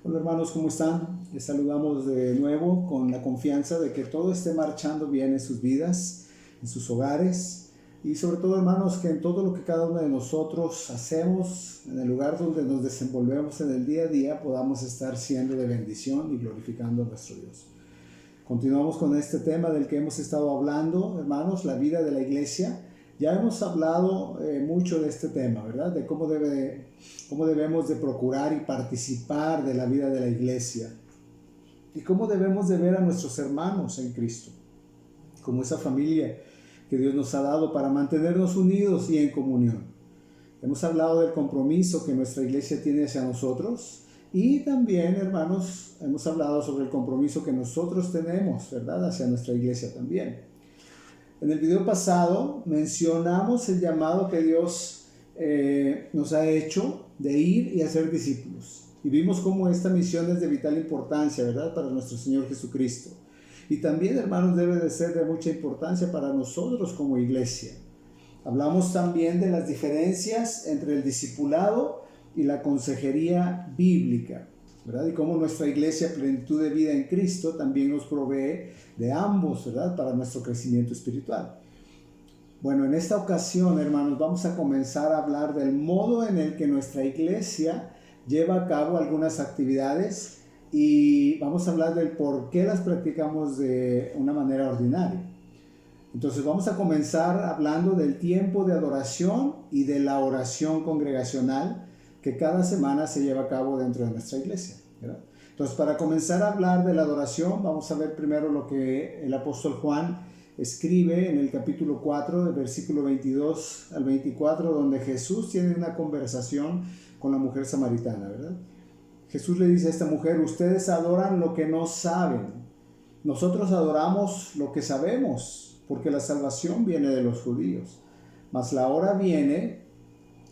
Hola hermanos, ¿cómo están? Les saludamos de nuevo con la confianza de que todo esté marchando bien en sus vidas, en sus hogares y sobre todo hermanos que en todo lo que cada uno de nosotros hacemos, en el lugar donde nos desenvolvemos en el día a día, podamos estar siendo de bendición y glorificando a nuestro Dios. Continuamos con este tema del que hemos estado hablando, hermanos, la vida de la iglesia. Ya hemos hablado mucho de este tema, ¿verdad? De cómo debemos de procurar y participar de la vida de la iglesia. Y cómo debemos de ver a nuestros hermanos en Cristo, como esa familia que Dios nos ha dado para mantenernos unidos y en comunión. Hemos hablado del compromiso que nuestra iglesia tiene hacia nosotros y también, hermanos, hemos hablado sobre el compromiso que nosotros tenemos, ¿verdad?, hacia nuestra iglesia también. En el video pasado mencionamos el llamado que Dios nos ha hecho de ir y hacer discípulos. Y vimos cómo esta misión es de vital importancia, ¿verdad?, para nuestro Señor Jesucristo. Y también, hermanos, debe de ser de mucha importancia para nosotros como iglesia. Hablamos también de las diferencias entre el discipulado y la consejería bíblica, ¿verdad? Y cómo nuestra iglesia, Plenitud de Vida en Cristo, también nos provee de ambos, ¿verdad?, para nuestro crecimiento espiritual. Bueno, en esta ocasión, hermanos, vamos a comenzar a hablar del modo en el que nuestra iglesia lleva a cabo algunas actividades y vamos a hablar del por qué las practicamos de una manera ordinaria. Entonces vamos a comenzar hablando del tiempo de adoración y de la oración congregacional que cada semana se lleva a cabo dentro de nuestra iglesia, ¿verdad? Entonces, para comenzar a hablar de la adoración, vamos a ver primero lo que el apóstol Juan escribe en el capítulo 4, del versículo 22 al 24, donde Jesús tiene una conversación con la mujer samaritana, ¿verdad? Jesús le dice a esta mujer: ustedes adoran lo que no saben. Nosotros adoramos lo que sabemos, porque la salvación viene de los judíos. Mas la hora viene,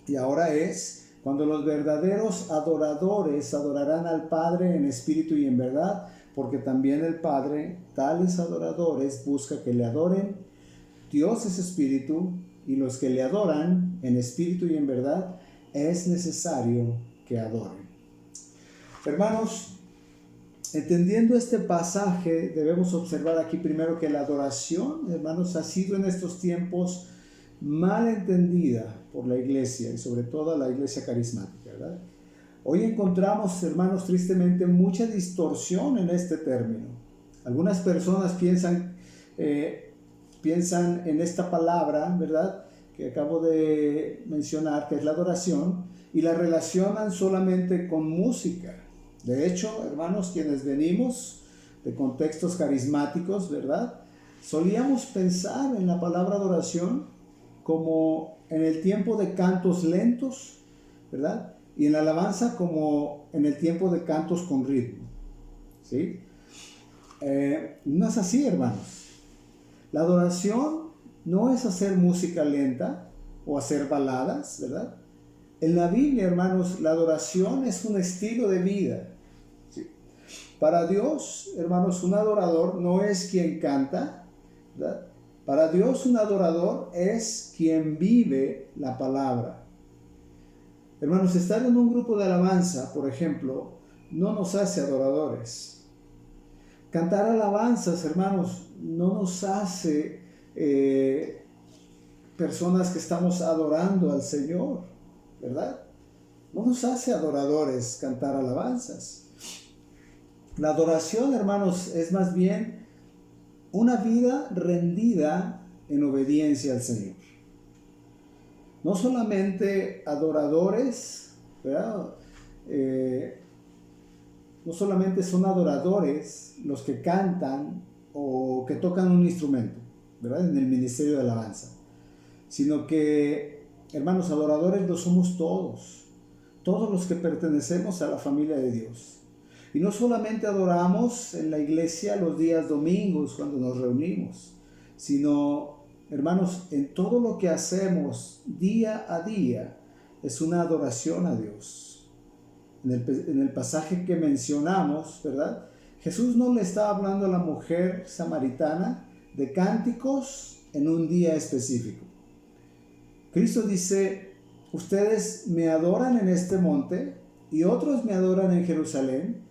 y ahora es, cuando los verdaderos adoradores adorarán al Padre en espíritu y en verdad, porque también el Padre, tales adoradores, busca que le adoren. Dios es espíritu, y los que le adoran en espíritu y en verdad, es necesario que adoren. Hermanos, entendiendo este pasaje, debemos observar aquí primero que la adoración, hermanos, ha sido en estos tiempos mal entendida por la iglesia y sobre todo la iglesia carismática, ¿verdad? Hoy encontramos, hermanos, tristemente mucha distorsión en este término. Algunas personas piensan en esta palabra, ¿verdad?, que acabo de mencionar, que es la adoración, y la relacionan solamente con música. De hecho, hermanos, quienes venimos de contextos carismáticos, ¿verdad?, solíamos pensar en la palabra adoración como en el tiempo de cantos lentos, ¿verdad?, y en la alabanza como en el tiempo de cantos con ritmo, ¿sí? No es así, hermanos. La adoración no es hacer música lenta o hacer baladas, ¿verdad? En la Biblia, hermanos, la adoración es un estilo de vida, ¿sí? Para Dios, hermanos, un adorador no es quien canta, ¿verdad? Para Dios un adorador es quien vive la palabra. Hermanos, estar en un grupo de alabanza, por ejemplo, no nos hace adoradores. Cantar alabanzas, hermanos, no nos hace personas que estamos adorando al Señor, ¿verdad? No nos hace adoradores cantar alabanzas. La adoración, hermanos, es más bien una vida rendida en obediencia al Señor. No solamente adoradores, ¿verdad? No solamente son adoradores los que cantan o que tocan un instrumento, ¿verdad?, en el ministerio de alabanza, sino que, hermanos, adoradores lo somos todos los que pertenecemos a la familia de Dios. Y no solamente adoramos en la iglesia los días domingos cuando nos reunimos, sino, hermanos, en todo lo que hacemos día a día es una adoración a Dios. En el pasaje que mencionamos, ¿verdad?, Jesús no le estaba hablando a la mujer samaritana de cánticos en un día específico. Cristo dice: ustedes me adoran en este monte y otros me adoran en Jerusalén,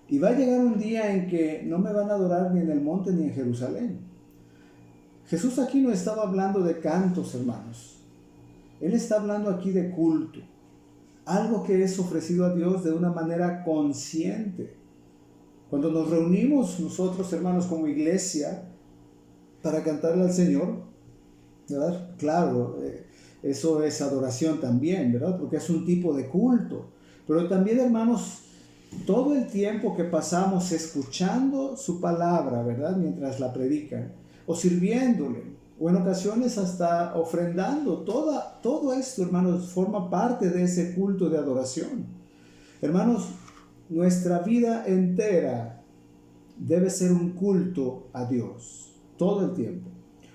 y va a llegar un día en que no me van a adorar ni en el monte ni en Jerusalén. Jesús aquí no estaba hablando de cantos, hermanos. Él está hablando aquí de culto, algo que es ofrecido a Dios de una manera consciente. Cuando nos reunimos nosotros, hermanos, como iglesia, para cantarle al Señor, ¿verdad? Claro, eso es adoración también, ¿verdad? Porque es un tipo de culto. Pero también, hermanos, todo el tiempo que pasamos escuchando su palabra, ¿verdad? Mientras la predican, o sirviéndole, o en ocasiones hasta ofrendando, todo esto, hermanos, forma parte de ese culto de adoración. Hermanos, nuestra vida entera debe ser un culto a Dios, todo el tiempo.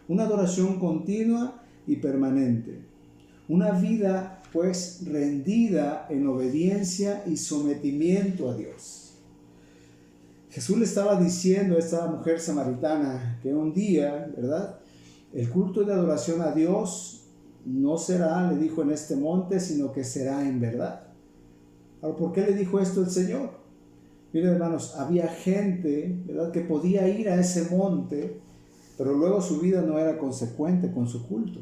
Una adoración continua y permanente. Una vida, pues, rendida en obediencia y sometimiento a Dios. Jesús le estaba diciendo a esta mujer samaritana que un día, ¿verdad?, el culto de adoración a Dios no será, le dijo, en este monte, sino que será en verdad. Ahora, ¿por qué le dijo esto el Señor? Miren, hermanos, había gente, ¿verdad?, que podía ir a ese monte, pero luego su vida no era consecuente con su culto.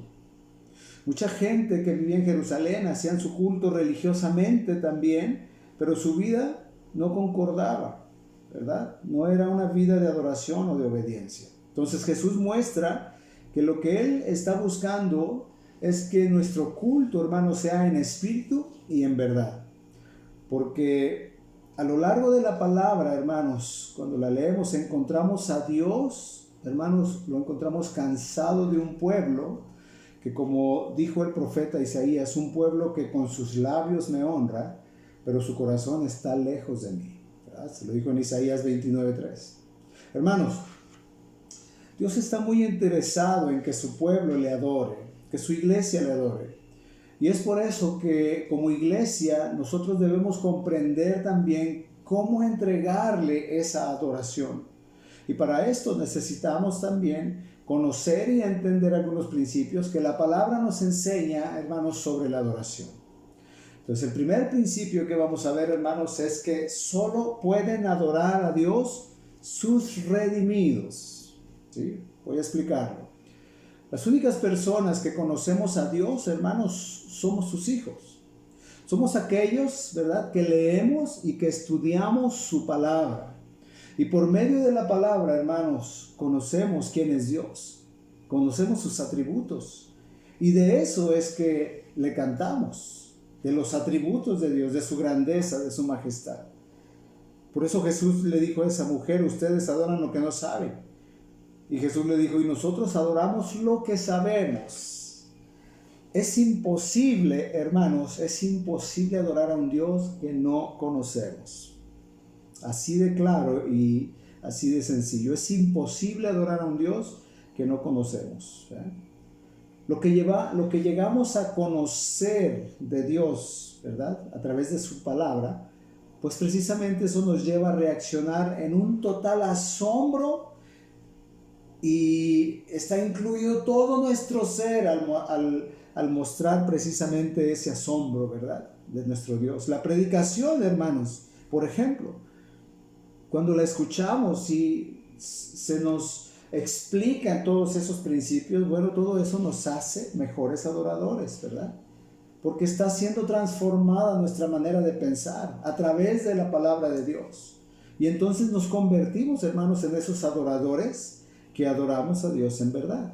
Mucha gente que vivía en Jerusalén hacían su culto religiosamente también, pero su vida no concordaba, ¿verdad? No era una vida de adoración o de obediencia. Entonces Jesús muestra que lo que Él está buscando es que nuestro culto, hermanos, sea en espíritu y en verdad. Porque a lo largo de la palabra, hermanos, cuando la leemos, encontramos a Dios, hermanos, lo encontramos cansado de un pueblo que, como dijo el profeta Isaías, un pueblo que con sus labios me honra, pero su corazón está lejos de mí, ¿verdad? Se lo dijo en Isaías 29:3. Hermanos, Dios está muy interesado en que su pueblo le adore, que su iglesia le adore. Y es por eso que como iglesia nosotros debemos comprender también cómo entregarle esa adoración. Y para esto necesitamos también conocer y entender algunos principios que la palabra nos enseña, hermanos, sobre la adoración. Entonces, el primer principio que vamos a ver, hermanos, es que solo pueden adorar a Dios sus redimidos. ¿Sí? Voy a explicarlo. Las únicas personas que conocemos a Dios, hermanos, somos sus hijos. Somos aquellos, ¿verdad?, que leemos y que estudiamos su palabra. Y por medio de la palabra, hermanos, conocemos quién es Dios. Conocemos sus atributos. Y de eso es que le cantamos, de los atributos de Dios, de su grandeza, de su majestad. Por eso Jesús le dijo a esa mujer, ustedes adoran lo que no saben. Y Jesús le dijo, y nosotros adoramos lo que sabemos. Es imposible, hermanos, es imposible adorar a un Dios que no conocemos. Así de claro y así de sencillo. Es imposible adorar a un Dios que no conocemos. Lo que llegamos a conocer de Dios, ¿verdad?, a través de su palabra, pues precisamente eso nos lleva a reaccionar en un total asombro. Y está incluido todo nuestro ser al mostrar precisamente ese asombro, ¿verdad?, de nuestro Dios. La predicación, hermanos, por ejemplo, cuando la escuchamos y se nos explican todos esos principios, bueno, todo eso nos hace mejores adoradores, ¿verdad? Porque está siendo transformada nuestra manera de pensar a través de la palabra de Dios. Y entonces nos convertimos, hermanos, en esos adoradores que adoramos a Dios en verdad,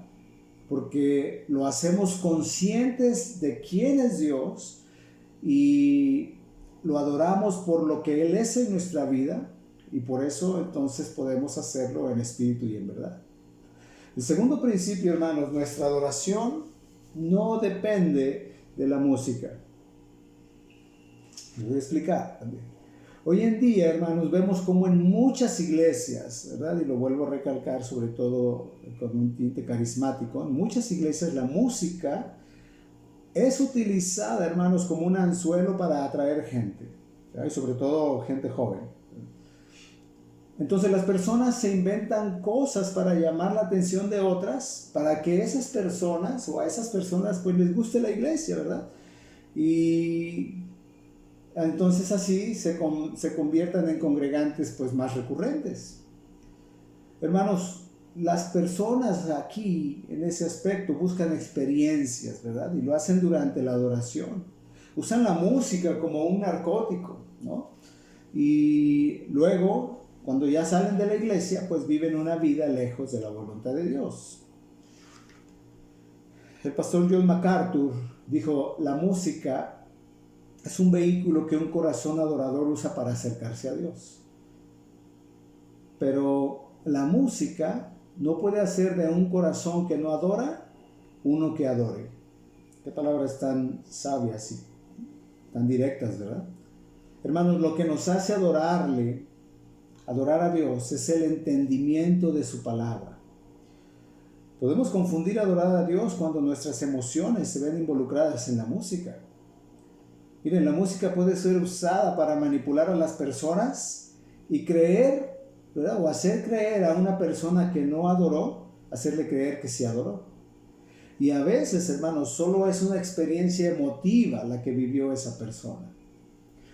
porque lo hacemos conscientes de quién es Dios y lo adoramos por lo que Él es en nuestra vida, y por eso entonces podemos hacerlo en espíritu y en verdad. El segundo principio, hermanos, nuestra adoración no depende de la música. Les voy a explicar también. Hoy en día, hermanos, vemos como en muchas iglesias, ¿verdad?, y lo vuelvo a recalcar, sobre todo con un tinte carismático, en muchas iglesias la música es utilizada, hermanos, como un anzuelo para atraer gente, ¿verdad?, y sobre todo gente joven. Entonces las personas se inventan cosas para llamar la atención de otras, para que esas personas, o a esas personas, pues les guste la iglesia, ¿verdad? Y entonces así se conviertan en congregantes pues más recurrentes. Hermanos, las personas aquí en ese aspecto buscan experiencias, ¿verdad? Y lo hacen durante la adoración. Usan la música como un narcótico, ¿no? Y luego, cuando ya salen de la iglesia, pues viven una vida lejos de la voluntad de Dios. El pastor John MacArthur dijo, la música es un vehículo que un corazón adorador usa para acercarse a Dios. Pero la música no puede hacer de un corazón que no adora, uno que adore. Qué palabras tan sabias y tan directas, ¿verdad? Hermanos, lo que nos hace adorar a Dios, es el entendimiento de su palabra. Podemos confundir adorar a Dios cuando nuestras emociones se ven involucradas en la música. Miren, la música puede ser usada para manipular a las personas y creer, ¿verdad? O hacer creer a una persona que no adoró, hacerle creer que sí adoró. Y a veces, hermanos, solo es una experiencia emotiva la que vivió esa persona.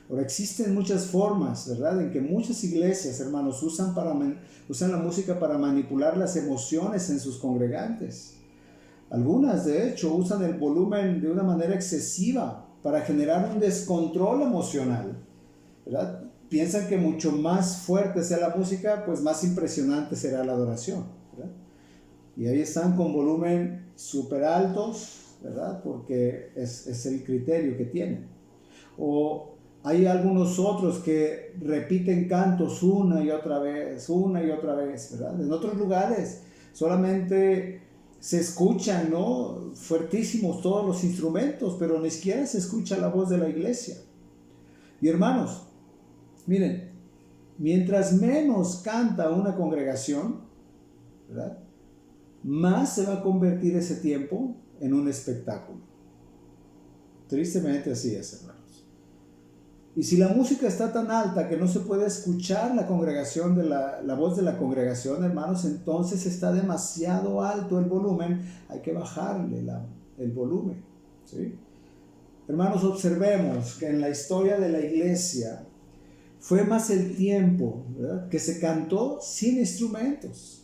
Ahora, existen muchas formas, ¿verdad?, en que muchas iglesias, hermanos, usan la música para manipular las emociones en sus congregantes. Algunas, de hecho, usan el volumen de una manera excesiva para generar un descontrol emocional, ¿verdad? Piensan que mucho más fuerte sea la música, pues más impresionante será la adoración, ¿verdad? Y ahí están con volumen súper altos, ¿verdad? Porque es el criterio que tienen. O hay algunos otros que repiten cantos una y otra vez, ¿verdad? En otros lugares solamente se escuchan, ¿no?, fuertísimos todos los instrumentos, pero ni siquiera se escucha la voz de la iglesia. Y hermanos, miren, mientras menos canta una congregación, ¿verdad?, más se va a convertir ese tiempo en un espectáculo. Tristemente así es, hermanos. Y si la música está tan alta que no se puede escuchar la congregación, la voz de la congregación, hermanos, entonces está demasiado alto el volumen, hay que bajarle el volumen, ¿sí? Hermanos, observemos que en la historia de la iglesia fue más el tiempo, ¿verdad?, que se cantó sin instrumentos.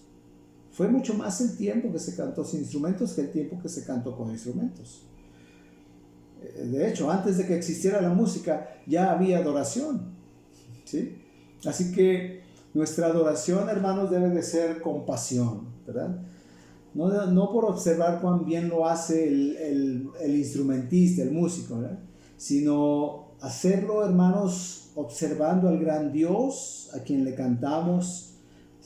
Fue mucho más el tiempo que se cantó sin instrumentos que el tiempo que se cantó con instrumentos. De hecho, antes de que existiera la música, ya había adoración, ¿sí? Así que nuestra adoración, hermanos, debe de ser con pasión, ¿verdad? No por observar cuán bien lo hace el instrumentista, el músico, ¿verdad?, sino hacerlo, hermanos, observando al gran Dios, a quien le cantamos,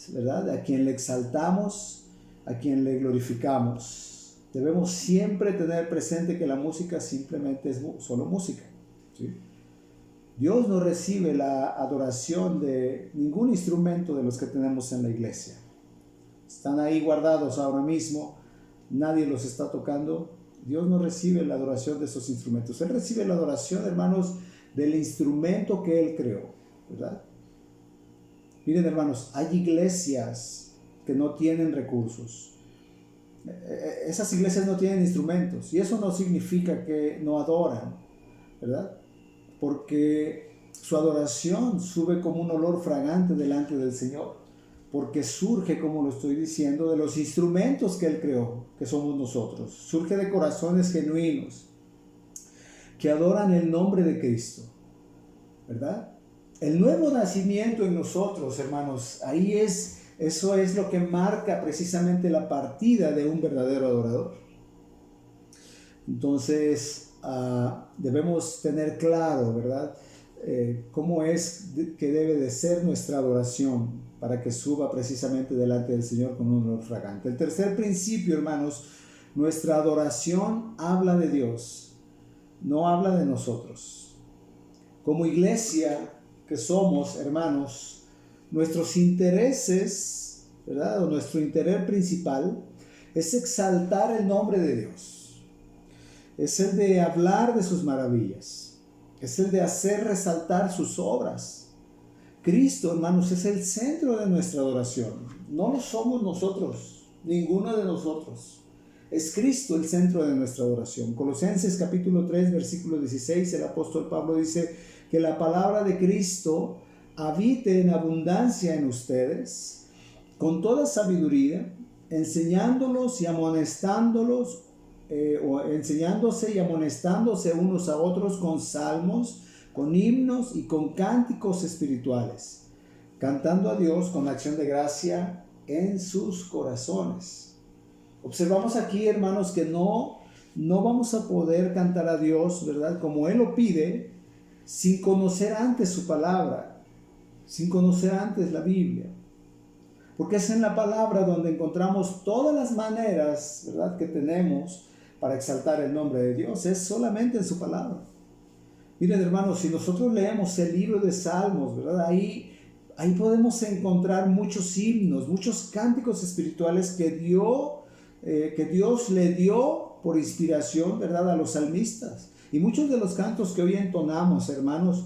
¿verdad?, a quien le exaltamos, a quien le glorificamos. Debemos siempre tener presente que la música simplemente es solo música, ¿sí? Dios no recibe la adoración de ningún instrumento de los que tenemos en la iglesia. Están ahí guardados ahora mismo, nadie los está tocando. Dios no recibe la adoración de esos instrumentos. Él recibe la adoración, hermanos, del instrumento que Él creó, ¿verdad? Miren, hermanos, hay iglesias que no tienen recursos. Esas iglesias no tienen instrumentos, y eso no significa que no adoran, ¿verdad? Porque su adoración sube como un olor fragante delante del Señor, porque surge, como lo estoy diciendo, de los instrumentos que Él creó, que somos nosotros. Surge de corazones genuinos que adoran el nombre de Cristo, ¿verdad? El nuevo nacimiento en nosotros, hermanos, eso es lo que marca precisamente la partida de un verdadero adorador. Entonces, debemos tener claro, ¿verdad?, cómo es que debe de ser nuestra adoración para que suba precisamente delante del Señor con un olor fragante. El tercer principio, hermanos, nuestra adoración habla de Dios, no habla de nosotros. Como iglesia que somos, hermanos, nuestros intereses, ¿verdad?, o nuestro interés principal es exaltar el nombre de Dios. Es el de hablar de sus maravillas. Es el de hacer resaltar sus obras. Cristo, hermanos, es el centro de nuestra adoración. No lo somos nosotros, ninguno de nosotros. Es Cristo el centro de nuestra adoración. Colosenses capítulo 3, versículo 16, el apóstol Pablo dice: que la palabra de Cristo habite en abundancia en ustedes, con toda sabiduría, enseñándolos y amonestándolos, o enseñándose y amonestándose unos a otros con salmos, con himnos y con cánticos espirituales, cantando a Dios con acción de gracia en sus corazones. Observamos aquí, hermanos, que no vamos a poder cantar a Dios, ¿verdad?, como Él lo pide, sin conocer antes su palabra, sin conocer antes la Biblia. Porque es en la palabra donde encontramos todas las maneras, ¿verdad?, que tenemos para exaltar el nombre de Dios. Es solamente en su palabra. Miren, hermanos, si nosotros leemos el libro de Salmos, ¿verdad?, ahí podemos encontrar muchos himnos, muchos cánticos espirituales que Dios le dio por inspiración, ¿verdad?, a los salmistas. Y muchos de los cantos que hoy entonamos, hermanos,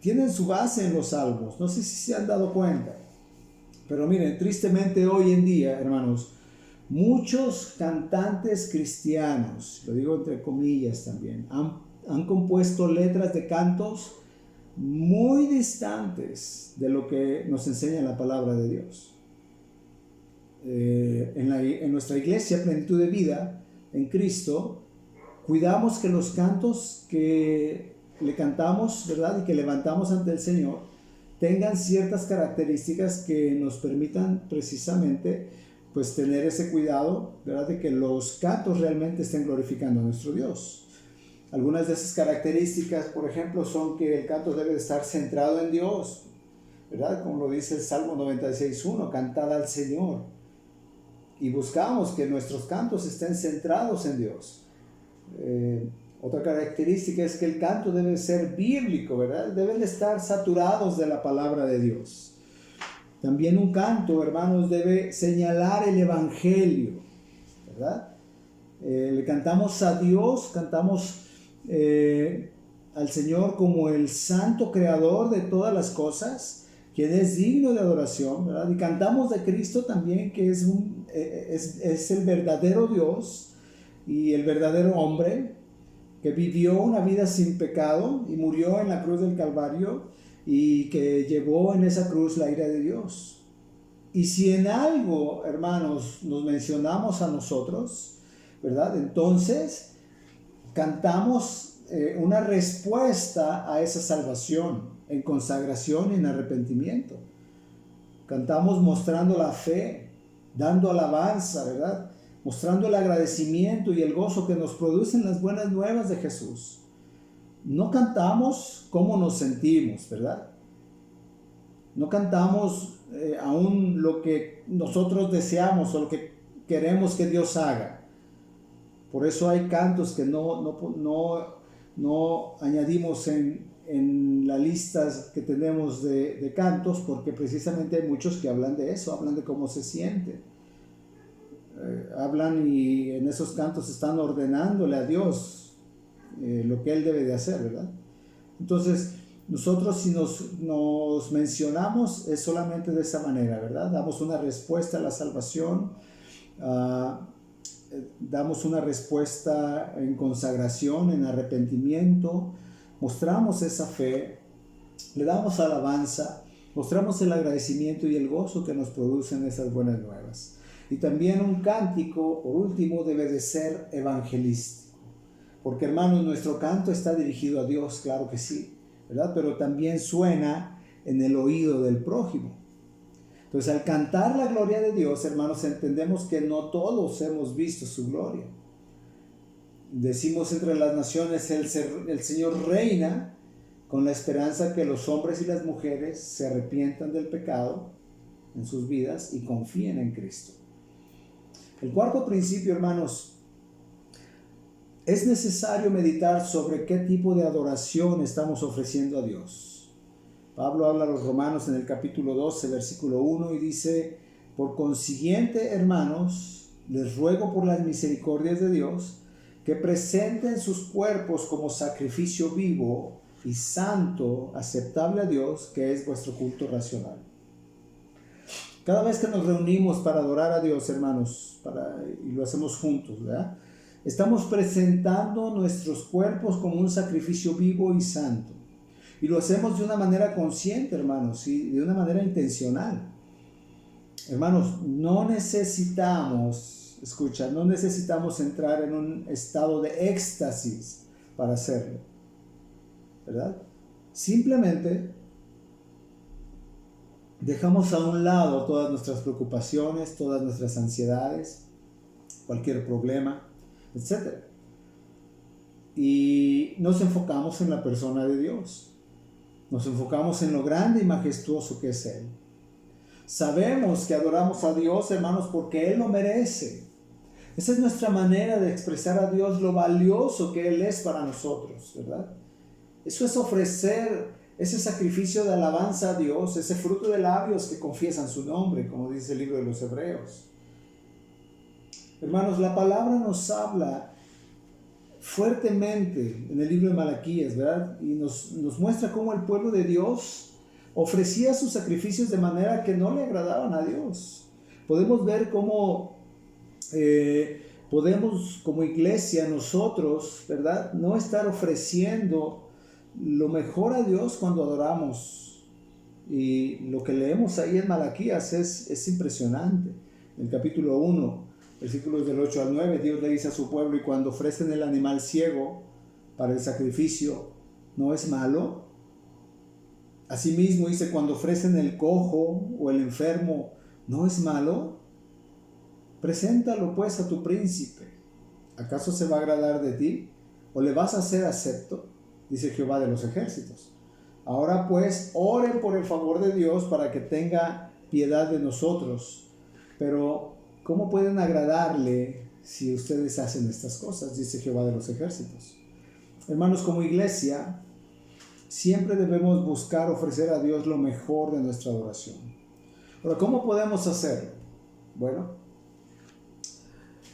tienen su base en los salmos. No sé si se han dado cuenta. Pero miren, tristemente hoy en día, hermanos, muchos cantantes cristianos, lo digo entre comillas también, han compuesto letras de cantos muy distantes de lo que nos enseña la palabra de Dios. En nuestra iglesia, Plenitud de Vida, en Cristo, cuidamos que los cantos que le cantamos, ¿verdad?, y que levantamos ante el Señor, tengan ciertas características que nos permitan precisamente pues tener ese cuidado, ¿verdad?, de que los cantos realmente estén glorificando a nuestro Dios. Algunas de esas características, por ejemplo, son que el canto debe de estar centrado en Dios, ¿verdad?, como lo dice el Salmo 96:1, cantad al Señor. Y buscamos que nuestros cantos estén centrados en Dios. Otra característica es que el canto debe ser bíblico, ¿verdad? Deben de estar saturados de la palabra de Dios. También un canto, hermanos, debe señalar el evangelio, ¿verdad? Le cantamos a Dios, cantamos al Señor como el santo creador de todas las cosas, quien es digno de adoración, ¿verdad? Y cantamos de Cristo también, que es el verdadero Dios y el verdadero hombre, que vivió una vida sin pecado y murió en la cruz del Calvario y que llevó en esa cruz la ira de Dios. Y si en algo, hermanos, nos mencionamos a nosotros, ¿verdad?, entonces cantamos una respuesta a esa salvación en consagración y en arrepentimiento. Cantamos mostrando la fe, dando alabanza, ¿verdad?, mostrando el agradecimiento y el gozo que nos producen las buenas nuevas de Jesús. No cantamos cómo nos sentimos, ¿verdad? No cantamos aún lo que nosotros deseamos o lo que queremos que Dios haga. Por eso hay cantos que no añadimos en la lista que tenemos de cantos, porque precisamente hay muchos que hablan de eso, hablan de cómo se siente. Hablan y en esos cantos están ordenándole a Dios lo que Él debe de hacer, ¿verdad? Entonces, nosotros si nos mencionamos es solamente de esa manera, ¿verdad? Damos una respuesta a la salvación, damos una respuesta en consagración, en arrepentimiento, mostramos esa fe, le damos alabanza, mostramos el agradecimiento y el gozo que nos producen esas buenas nuevas. Y también un cántico, por último, debe de ser evangelístico. Porque, hermanos, nuestro canto está dirigido a Dios, claro que sí, ¿verdad? Pero también suena en el oído del prójimo. Entonces, al cantar la gloria de Dios, hermanos, entendemos que no todos hemos visto su gloria. Decimos entre las naciones, el Señor reina, con la esperanza que los hombres y las mujeres se arrepientan del pecado en sus vidas y confíen en Cristo. El cuarto principio, hermanos, es necesario meditar sobre qué tipo de adoración estamos ofreciendo a Dios. Pablo habla a los romanos en el capítulo 12, versículo 1 y dice: por consiguiente, hermanos, les ruego por las misericordias de Dios que presenten sus cuerpos como sacrificio vivo y santo, aceptable a Dios, que es vuestro culto racional. Cada vez que nos reunimos para adorar a Dios, hermanos, y lo hacemos juntos, ¿verdad?, estamos presentando nuestros cuerpos como un sacrificio vivo y santo. Y lo hacemos de una manera consciente, hermanos, ¿sí? De una manera intencional. Hermanos, no necesitamos, escucha, no necesitamos entrar en un estado de éxtasis para hacerlo, ¿verdad? Simplemente dejamos a un lado todas nuestras preocupaciones, todas nuestras ansiedades, cualquier problema, etc. Y nos enfocamos en la persona de Dios. Nos enfocamos en lo grande y majestuoso que es Él. Sabemos que adoramos a Dios, hermanos, porque Él lo merece. Esa es nuestra manera de expresar a Dios lo valioso que Él es para nosotros, ¿verdad? Eso es ofrecer ese sacrificio de alabanza a Dios, ese fruto de labios que confiesan su nombre, como dice el libro de los Hebreos. Hermanos, la palabra nos habla fuertemente en el libro de Malaquías, ¿verdad? Y nos muestra cómo el pueblo de Dios ofrecía sus sacrificios de manera que no le agradaban a Dios. Podemos ver cómo podemos como iglesia nosotros, ¿verdad? No estar ofreciendo lo mejor a Dios cuando adoramos. Y lo que leemos ahí en Malaquías es impresionante. En el capítulo 1, versículos del 8 al 9, Dios le dice a su pueblo: y cuando ofrecen el animal ciego para el sacrificio, ¿no es malo? Asimismo dice: cuando ofrecen el cojo o el enfermo, ¿no es malo? Preséntalo pues a tu príncipe. ¿Acaso se va a agradar de ti? ¿O le vas a hacer acepto? Dice Jehová de los ejércitos. Ahora pues, oren por el favor de Dios para que tenga piedad de nosotros. Pero ¿cómo pueden agradarle si ustedes hacen estas cosas? Dice Jehová de los ejércitos. Hermanos, como iglesia, siempre debemos buscar ofrecer a Dios lo mejor de nuestra adoración. Ahora, ¿cómo podemos hacerlo? Bueno,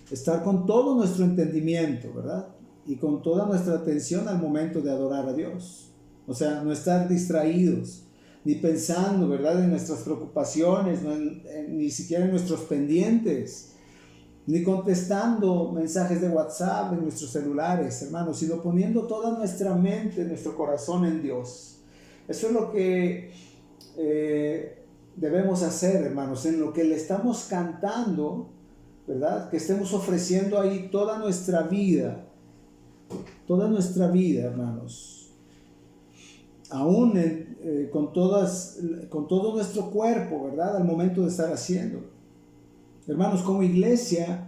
estar con todo nuestro entendimiento, ¿verdad? Y con toda nuestra atención al momento de adorar a Dios. O sea, no estar distraídos, ni pensando, ¿verdad?, en nuestras preocupaciones, ni siquiera en nuestros pendientes, ni contestando mensajes de WhatsApp en nuestros celulares, hermanos, sino poniendo toda nuestra mente, nuestro corazón en Dios. Eso es lo que debemos hacer, hermanos, en lo que le estamos cantando, ¿verdad? Que estemos ofreciendo ahí toda nuestra vida, hermanos. Aún con todo nuestro cuerpo, ¿verdad? Al momento de estar haciendo. Hermanos, como iglesia,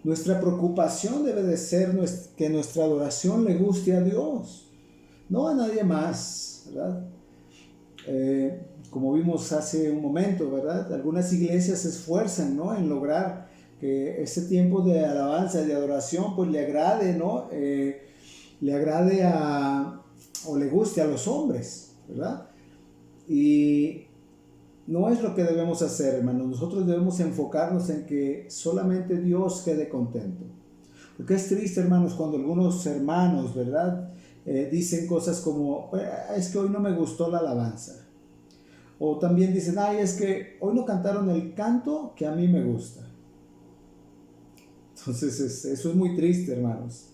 nuestra preocupación debe de ser que nuestra adoración le guste a Dios, no a nadie más, ¿verdad? Como vimos hace un momento, ¿verdad? Algunas iglesias se esfuerzan, ¿no?, en lograr que ese tiempo de alabanza y de adoración pues le agrade, ¿no? Le agrade o le guste a los hombres, ¿verdad? Y no es lo que debemos hacer, hermanos. Nosotros debemos enfocarnos en que solamente Dios quede contento. Porque es triste, hermanos, cuando algunos hermanos, ¿verdad?, dicen cosas como: es que hoy no me gustó la alabanza. O también dicen: ay, es que hoy no cantaron el canto que a mí me gusta. Entonces eso es muy triste, hermanos.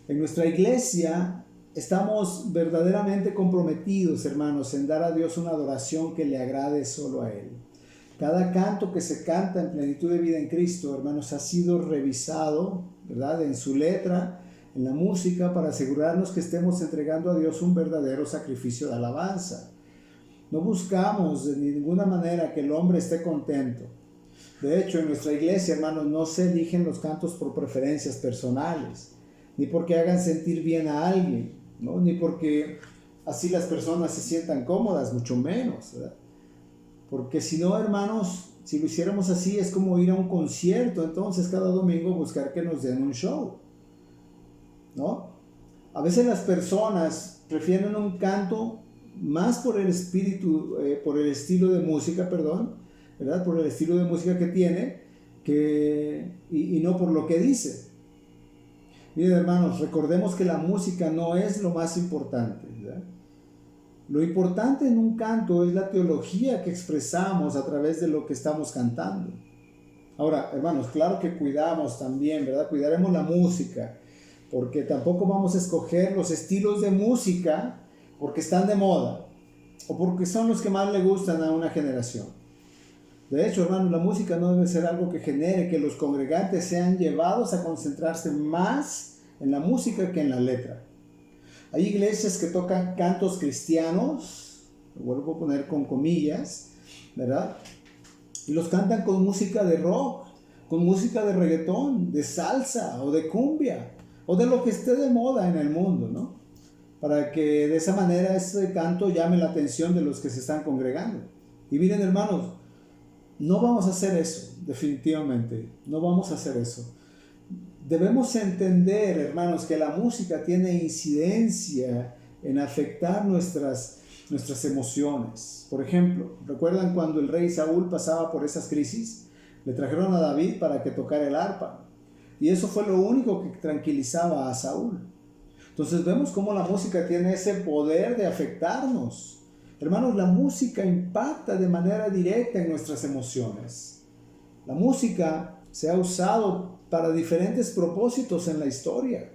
En nuestra iglesia estamos verdaderamente comprometidos, hermanos, en dar a Dios una adoración que le agrade solo a Él. Cada canto que se canta en plenitud de vida en Cristo, hermanos, ha sido revisado, ¿verdad?, en su letra, en la música, para asegurarnos que estemos entregando a Dios un verdadero sacrificio de alabanza. No buscamos de ninguna manera que el hombre esté contento. De hecho, en nuestra iglesia, hermanos, no se eligen los cantos por preferencias personales, ni porque hagan sentir bien a alguien, ¿no?, ni porque así las personas se sientan cómodas, mucho menos, ¿verdad? Porque si no, hermanos, si lo hiciéramos así, es como ir a un concierto, entonces cada domingo buscar que nos den un show, ¿no? A veces las personas prefieren un canto más por el espíritu, por el estilo de música, ¿verdad? Por el estilo de música que tiene, y no por lo que dice. Miren, hermanos, recordemos que la música no es lo más importante, ¿verdad? Lo importante en un canto es la teología que expresamos a través de lo que estamos cantando. Ahora, hermanos, claro que cuidamos también, ¿verdad? Cuidaremos la música, porque tampoco vamos a escoger los estilos de música porque están de moda o porque son los que más le gustan a una generación. De hecho, hermanos, la música no debe ser algo que genere que los congregantes sean llevados a concentrarse más en la música que en la letra. Hay iglesias que tocan cantos cristianos, lo vuelvo a poner con comillas, ¿verdad? Y los cantan con música de rock, con música de reggaetón, de salsa o de cumbia, o de lo que esté de moda en el mundo, ¿no? Para que de esa manera ese canto llame la atención de los que se están congregando. Y miren, hermanos, no vamos a hacer eso, definitivamente, no vamos a hacer eso. Debemos entender, hermanos, que la música tiene incidencia en afectar nuestras emociones. Por ejemplo, ¿recuerdan cuando el rey Saúl pasaba por esas crisis? Le trajeron a David para que tocara el arpa. Y eso fue lo único que tranquilizaba a Saúl. Entonces vemos cómo la música tiene ese poder de afectarnos. Hermanos, la música impacta de manera directa en nuestras emociones. La música se ha usado para diferentes propósitos en la historia.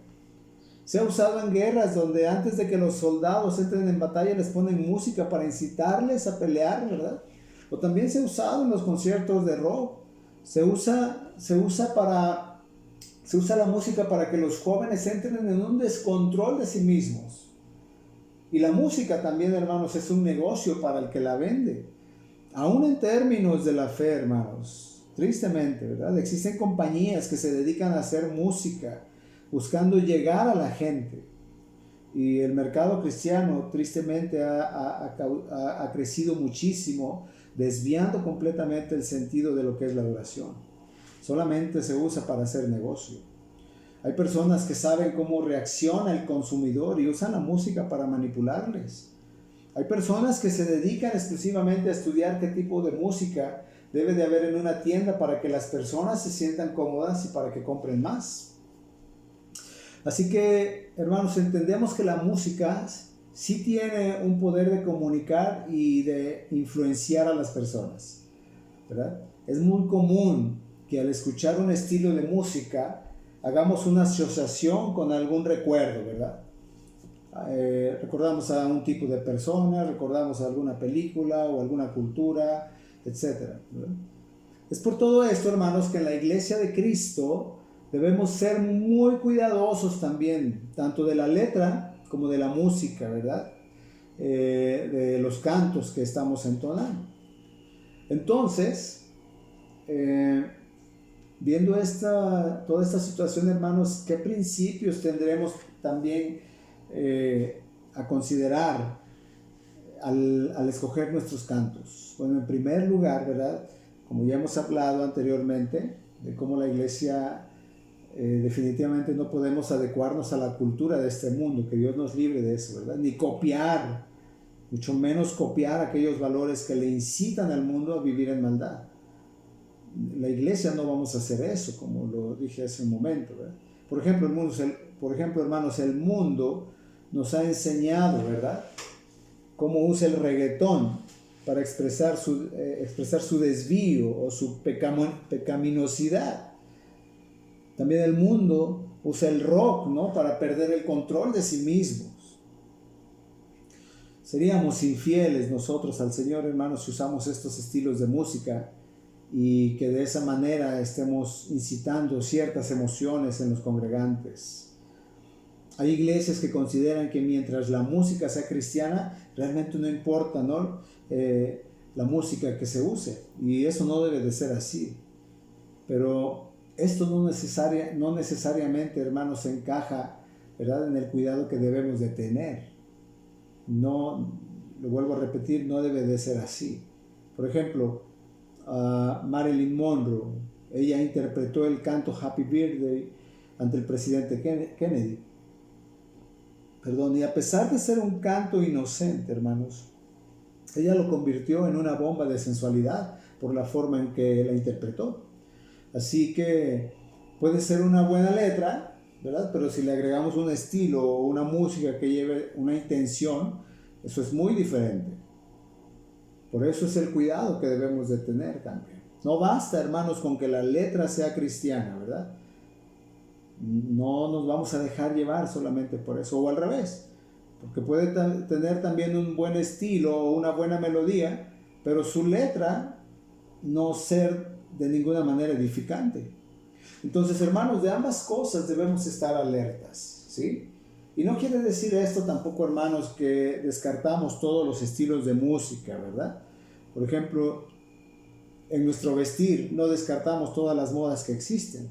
Se ha usado en guerras donde antes de que los soldados entren en batalla les ponen música para incitarles a pelear, ¿verdad? O también se ha usado en los conciertos de rock. Se usa la música para que los jóvenes entren en un descontrol de sí mismos. Y la música también, hermanos, es un negocio para el que la vende. Aún en términos de la fe, hermanos, tristemente, ¿verdad? Existen compañías que se dedican a hacer música buscando llegar a la gente. Y el mercado cristiano tristemente ha crecido muchísimo, desviando completamente el sentido de lo que es la adoración. Solamente se usa para hacer negocio. Hay personas que saben cómo reacciona el consumidor y usan la música para manipularles. Hay personas que se dedican exclusivamente a estudiar qué tipo de música debe de haber en una tienda para que las personas se sientan cómodas y para que compren más. Así que, hermanos, entendemos que la música sí tiene un poder de comunicar y de influenciar a las personas, ¿verdad? Es muy común que al escuchar un estilo de música hagamos una asociación con algún recuerdo, ¿verdad? Recordamos a un tipo de persona, recordamos a alguna película o alguna cultura, etc., ¿verdad? Es por todo esto, hermanos, que en la iglesia de Cristo debemos ser muy cuidadosos también, tanto de la letra como de la música, ¿verdad? De los cantos que estamos entonando. Entonces, viendo toda esta situación, hermanos, ¿qué principios tendremos también a considerar al escoger nuestros cantos? Bueno, en primer lugar, ¿verdad? Como ya hemos hablado anteriormente, de cómo la iglesia definitivamente no podemos adecuarnos a la cultura de este mundo, que Dios nos libre de eso, ¿verdad? Ni copiar, mucho menos copiar aquellos valores que le incitan al mundo a vivir en maldad. La iglesia no vamos a hacer eso, como lo dije hace un momento, ¿verdad? Por ejemplo, hermanos, el mundo nos ha enseñado, ¿verdad?, cómo usa el reggaetón para expresar su desvío o su pecaminosidad. También el mundo usa el rock, ¿no?, para perder el control de sí mismos. Seríamos infieles nosotros al Señor, hermanos, si usamos estos estilos de música y que de esa manera estemos incitando ciertas emociones en los congregantes. Hay iglesias que consideran que mientras la música sea cristiana, realmente no importa, ¿no?, la música que se use, y eso no debe de ser así. Pero esto no necesariamente, hermanos, encaja, ¿verdad?, en el cuidado que debemos de tener. No, lo vuelvo a repetir, no debe de ser así. Por ejemplo, Marilyn Monroe, ella interpretó el canto Happy Birthday ante el presidente Kennedy. Y a pesar de ser un canto inocente, hermanos, ella lo convirtió en una bomba de sensualidad por la forma en que la interpretó. Así que puede ser una buena letra, ¿verdad?, pero si le agregamos un estilo o una música que lleve una intención, eso es muy diferente. Por eso es el cuidado que debemos de tener también. No basta, hermanos, con que la letra sea cristiana, ¿verdad? No nos vamos a dejar llevar solamente por eso, o al revés. porque puede tener también un buen estilo o una buena melodía, pero su letra no ser de ninguna manera edificante. Entonces, hermanos, de ambas cosas debemos estar alertas, ¿sí? Y no quiere decir esto tampoco, hermanos, que descartamos todos los estilos de música, ¿verdad? Por ejemplo, en nuestro vestir no descartamos todas las modas que existen,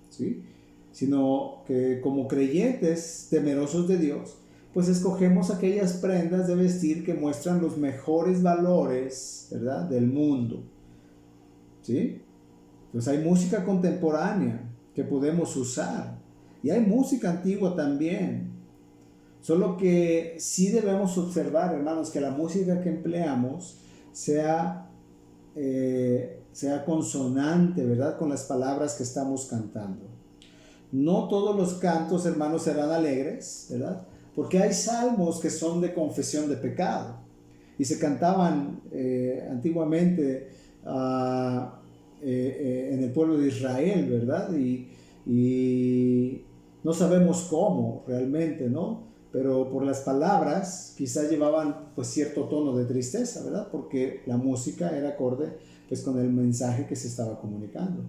¿sí? Sino que como creyentes temerosos de Dios, pues escogemos aquellas prendas de vestir que muestran los mejores valores, ¿verdad?, del mundo, ¿sí? Pues hay música contemporánea que podemos usar y hay música antigua también. Solo que sí debemos observar, hermanos, que la música que empleamos sea consonante, ¿verdad?, con las palabras que estamos cantando. No todos los cantos, hermanos, serán alegres, ¿verdad? Porque hay salmos que son de confesión de pecado y se cantaban antiguamente en el pueblo de Israel, ¿verdad? Y no sabemos cómo realmente, ¿no? Pero por las palabras quizás llevaban pues cierto tono de tristeza, ¿verdad? Porque la música era acorde pues con el mensaje que se estaba comunicando.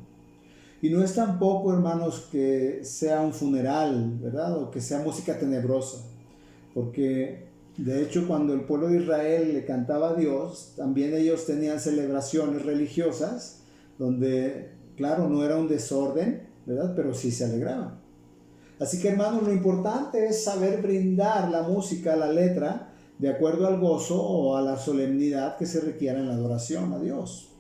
Y no es tampoco, hermanos, que sea un funeral, ¿verdad? O que sea música tenebrosa, porque de hecho cuando el pueblo de Israel le cantaba a Dios, también ellos tenían celebraciones religiosas donde, claro, no era un desorden, ¿verdad? Pero sí se alegraban. Así que, hermanos, lo importante es saber brindar la música, la letra, de acuerdo al gozo o a la solemnidad que se requiera en la adoración a Dios.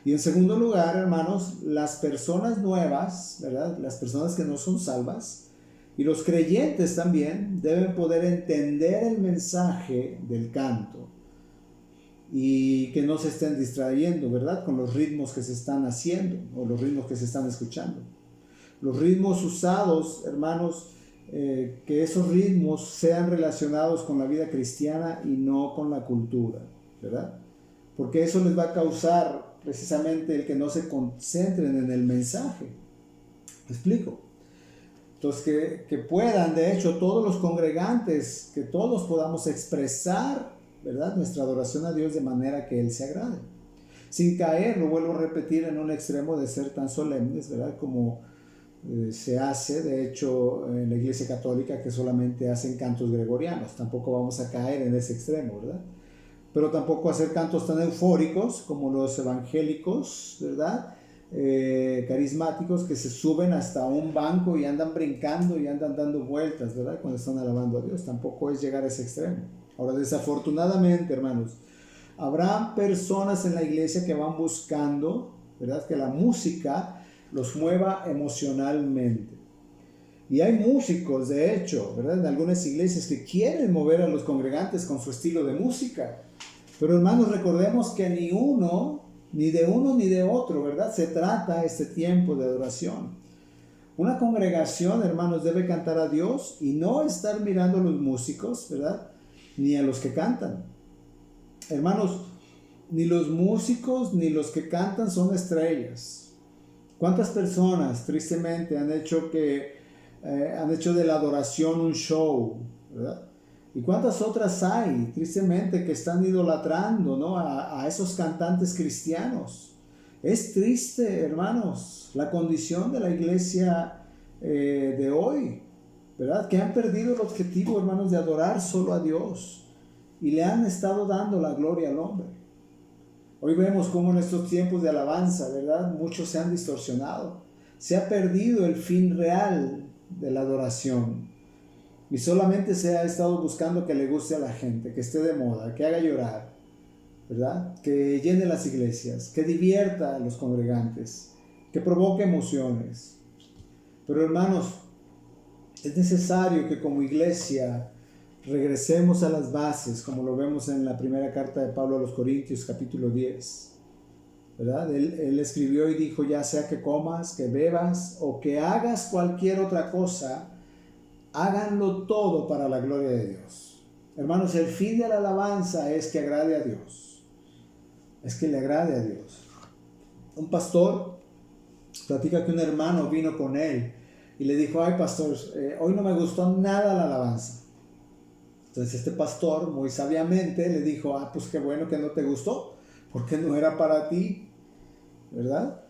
Y en segundo lugar, hermanos, las personas nuevas, ¿verdad?, las personas que no son salvas, y los creyentes también deben poder entender el mensaje del canto y que no se estén distrayendo, ¿verdad?, con los ritmos que se están haciendo o los ritmos que se están escuchando. Los ritmos usados, hermanos, que esos ritmos sean relacionados con la vida cristiana y no con la cultura, ¿verdad? Porque eso les va a causar precisamente el que no se concentren en el mensaje. ¿Me explico? Entonces, que puedan, de hecho, todos los congregantes, que todos podamos expresar, ¿verdad?, nuestra adoración a Dios de manera que Él se agrade. Sin caer, lo vuelvo a repetir, en un extremo de ser tan solemnes, ¿verdad?, como se hace, de hecho, en la Iglesia Católica, que solamente hacen cantos gregorianos. Tampoco vamos a caer en ese extremo, ¿verdad? Pero tampoco hacer cantos tan eufóricos como los evangélicos, ¿verdad?, carismáticos, que se suben hasta un banco y andan brincando y andan dando vueltas, ¿verdad?, cuando están alabando a Dios. Tampoco es llegar a ese extremo. Ahora, desafortunadamente, hermanos, habrá personas en la iglesia que van buscando, ¿verdad?, que la música los mueva emocionalmente. Y hay músicos, de hecho, ¿verdad?, en algunas iglesias que quieren mover a los congregantes con su estilo de música. Pero, hermanos, recordemos que ni de uno ni de otro, ¿verdad?, se trata este tiempo de adoración. Una congregación, hermanos, debe cantar a Dios y no estar mirando a los músicos, ¿verdad?, ni a los que cantan. Hermanos, ni los músicos ni los que cantan son estrellas. ¿Cuántas personas, tristemente, han hecho de la adoración un show, ¿verdad? ¿Y cuántas otras hay, tristemente, que están idolatrando, ¿no?, a esos cantantes cristianos? Es triste, hermanos, la condición de la iglesia de hoy, ¿verdad? Que han perdido el objetivo, hermanos, de adorar solo a Dios y le han estado dando la gloria al hombre. Hoy vemos cómo en estos tiempos de alabanza, ¿verdad?, muchos se han distorsionado. Se ha perdido el fin real de la adoración. Y solamente se ha estado buscando que le guste a la gente, que esté de moda, que haga llorar, ¿verdad?, que llene las iglesias, que divierta a los congregantes, que provoque emociones. Pero, hermanos, es necesario que como iglesia regresemos a las bases, como lo vemos en la primera carta de Pablo a los Corintios, capítulo 10, ¿verdad? Él escribió y dijo: ya sea que comas, que bebas o que hagas cualquier otra cosa, háganlo todo para la gloria de Dios. Hermanos, el fin de la alabanza es que agrade a Dios, es que le agrade a Dios. Un pastor platica que un hermano vino con él y le dijo: ay, pastor, hoy no me gustó nada la alabanza. Entonces este pastor muy sabiamente le dijo, pues qué bueno que no te gustó, porque no era para ti, ¿verdad?